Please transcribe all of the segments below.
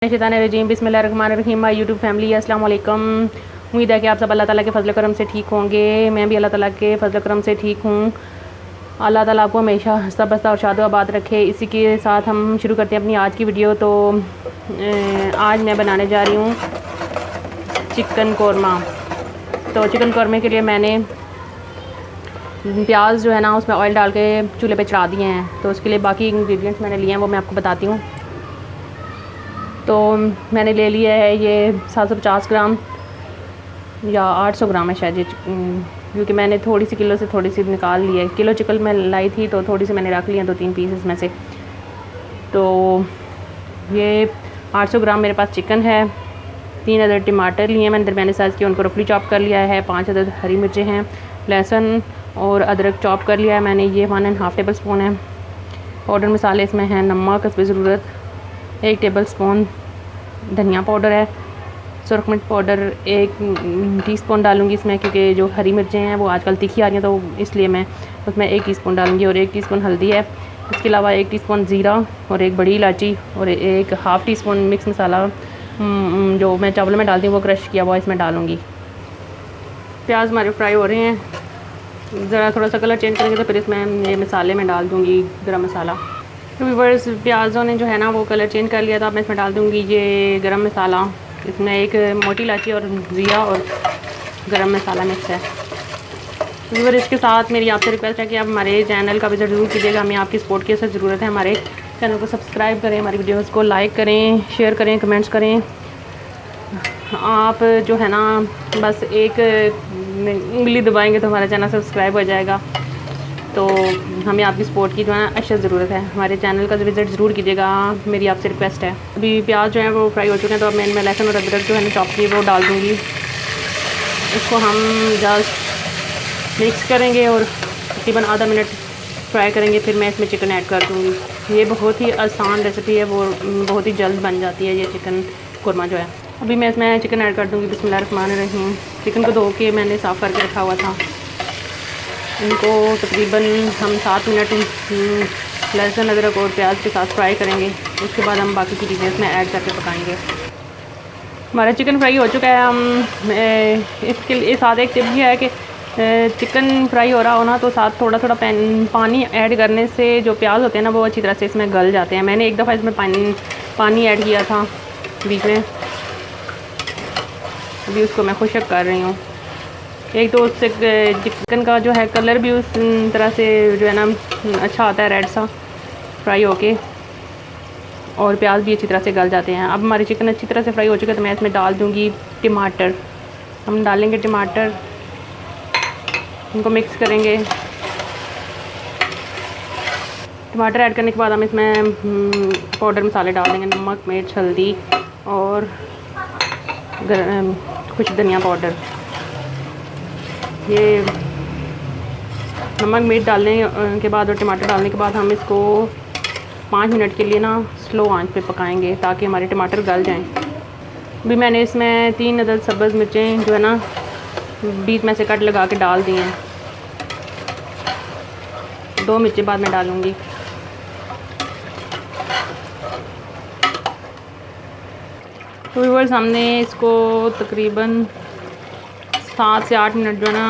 शैतानिर्रजीम बिस्मिल्लाहिर्रहमानिर्रहीम। My YouTube family अस्सलाम वालेकुम। उम्मीद है कि आप सब अल्लाह ताला के फजल करम से ठीक होंगे। मैं भी अल्लाह ताला के फजल करम से ठीक हूँ। अल्लाह ताला आपको हमेशा हंसता बसता और शादो आबाद रखे। इसी के साथ हम शुरू करते हैं अपनी आज की वीडियो। तो आज मैं बनाने जा रही हूँ चिकन कौरमा। तो चिकन कौरमे के लिए मैंने प्याज जो है ना उसमें ऑयल डाल के चूल्हे पे चढ़ा दिए हैं। तो उसके लिए बाकी इंग्रेडिएंट्स मैंने लिए हैं वो मैं आपको बताती हूँ। तो मैंने ले लिया है ये 750 ग्राम या 800 ग्राम है शायद ये, क्योंकि मैंने थोड़ी सी किलो से थोड़ी सी निकाल ली है। किलो चिकन मैं लाई थी तो थोड़ी सी मैंने रख ली है 2-3 पीसेस में से। तो ये 800 ग्राम मेरे पास चिकन है। 3 अदर टमाटर लिए मैंने दरमियाने साइज़ के, उनको रफली चॉप कर लिया है। 5 अदर हरी मिर्चें हैं, लहसुन और अदरक चॉप कर लिया है मैंने। ये 1.5 टेबल स्पून है। पाउडर मसाले इसमें हैं नमक हस्बे ज़रूरत, 1 टेबल स्पून धनिया पाउडर है, सुरख मिर्च पाउडर 1 टीस्पून डालूंगी इसमें, क्योंकि जो हरी मिर्चें हैं वो आजकल तीखी आ रही हैं तो इसलिए मैं उसमें 1 टीस्पून डालूंगी। और 1 टीस्पून हल्दी है। इसके अलावा 1 टीस्पून ज़ीरा और 1 बड़ी इलायची और 1 हाफ़ टी स्पून मिक्स मसाला जो मैं चावल में डालती हूँ वो क्रश किया हुआ इसमें डालूँगी। प्याज हमारे फ्राई हो रहे हैं। ज़रा थोड़ा सा कलर चेंज करेंगे तो फिर इसमें ये मसाले में डाल दूँगी गरम मसाला। तो व्यूअर्स प्याज़ों ने जो है ना वो कलर चेंज कर लिया था। अब मैं इसमें डाल दूँगी ये गरम मसाला। इसमें 1 मोटी इलायची और ज़ीरा और गरम मसाला मिक्स है। व्यूअर इसके साथ मेरी आपसे रिक्वेस्ट है कि आप हमारे चैनल का विजिट ज़रूर कीजिएगा। हमें आपकी सपोर्ट की सख्त ज़रूरत है। हमारे चैनल को सब्सक्राइब करें, हमारी वीडियोज़ को लाइक करें, शेयर करें, कमेंट्स करें। आप जो है ना बस एक उंगली दबाएँगे तो हमारा चैनल सब्सक्राइब हो जाएगा। तो हमें आपकी सपोर्ट की जो है ना अशद ज़रूरत है। हमारे चैनल का विज़िट ज़रूर कीजिएगा, मेरी आपसे रिक्वेस्ट है। अभी प्याज जो है वो फ्राई हो चुके हैं तो अब मैं इनमें लहसुन और अदरक जो है ना चॉप की वो डाल दूँगी। इसको हम जस्ट मिक्स करेंगे और तकरीबन आधा मिनट फ्राई करेंगे, फिर मैं इसमें चिकन ऐड कर दूँगी। ये बहुत ही आसान रेसिपी है, वो बहुत ही जल्द बन जाती है ये चिकन कौरमा जो है। अभी मैं इसमें चिकन ऐड कर दूँगी। बिस्मिल्लाहिर्रहमानिर्रहीम। चिकन को धो के मैंने साफ़ करके रखा हुआ था। इनको तकरीबन हम 7 मिनट लहसुन अदरक और प्याज के साथ फ्राई करेंगे। उसके बाद हम बाकी की चीज़ें इसमें ऐड करके पकाएंगे। हमारा चिकन फ्राई हो चुका है। हम इसके साथ एक टिप भी है कि चिकन फ्राई हो रहा हो ना तो साथ थोड़ा थोड़ा पानी ऐड करने से जो प्याज होते हैं ना वो अच्छी तरह से इसमें गल जाते हैं। मैंने एक दफ़ा इसमें पानी ऐड किया था बीच में, अभी उसको मैं खुशक कर रही हूँ। एक तो उससे चिकन का जो है कलर भी उस तरह से जो है ना अच्छा आता है, रेड सा फ्राई होके, और प्याज भी अच्छी तरह से गल जाते हैं। अब हमारी चिकन अच्छी तरह से फ्राई हो चुके हैं तो मैं इसमें डाल दूँगी टमाटर। हम डालेंगे टमाटर, इनको मिक्स करेंगे। टमाटर ऐड करने के बाद हम इसमें पाउडर मसाले डाल देंगे, नमक मिर्च हल्दी और कुछ धनिया पाउडर। ये नमक मिर्च डालने के बाद और टमाटर डालने के बाद हम इसको 5 मिनट के लिए ना स्लो आंच पे पकाएंगे ताकि हमारे टमाटर गल जाएं। अभी मैंने इसमें 3 अदद सब्ज़ मिर्चें जो है ना बीच में से कट लगा के डाल दी हैं। 2 मिर्चें बाद में डालूँगी। तो व्यूअर्स हमने इसको तकरीबन 7 से 8 मिनट जो है ना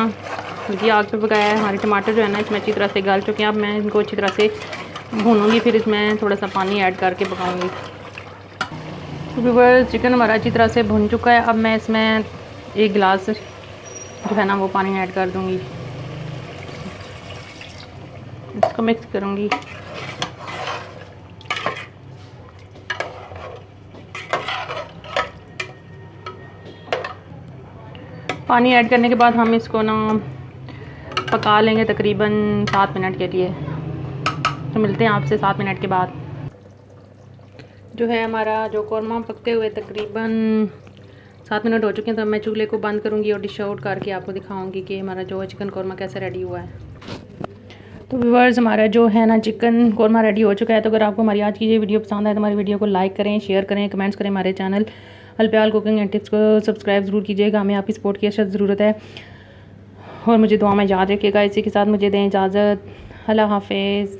हल्की आग पे पकाया है। हमारे टमाटर जो है ना इसमें अच्छी तरह से गल चुके हैं। अब मैं इनको अच्छी तरह से भूनूंगी, फिर इसमें थोड़ा सा पानी ऐड करके पकाऊंगी। तो व्यूअर्स चिकन हमारा अच्छी तरह से भुन चुका है। अब मैं इसमें 1 गिलास जो है ना वो पानी ऐड कर दूंगी। इसको मिक्स करूंगी। पानी ऐड करने के बाद हम इसको ना पका लेंगे तकरीबन 7 मिनट के लिए। तो मिलते हैं आपसे 7 मिनट के बाद। जो है हमारा जो कौरमा पकते हुए तकरीबन 7 मिनट हो चुके हैं। तो मैं चूल्हे को बंद करूंगी और डिश आउट करके आपको दिखाऊंगी कि हमारा जो चिकन कौरमा कैसे रेडी हुआ है। तो व्यूअर्स हमारा जो है ना चिकन कौरमा रेडी हो चुका है। तो अगर आपको हमारी आज की ये वीडियो पसंद आए तो हमारी वीडियो को लाइक करें, शेयर करें, कमेंट्स करें। हमारे चैनल अलप्याल कुकिंग एंड टिप्स को सब्सक्राइब ज़रूर कीजिएगा। हमें आपकी सपोर्ट की अशद ज़रूरत है और मुझे दुआ में याद रखिएगा। इसी के साथ मुझे दें इजाज़त। अल्लाह हाफ़िज़।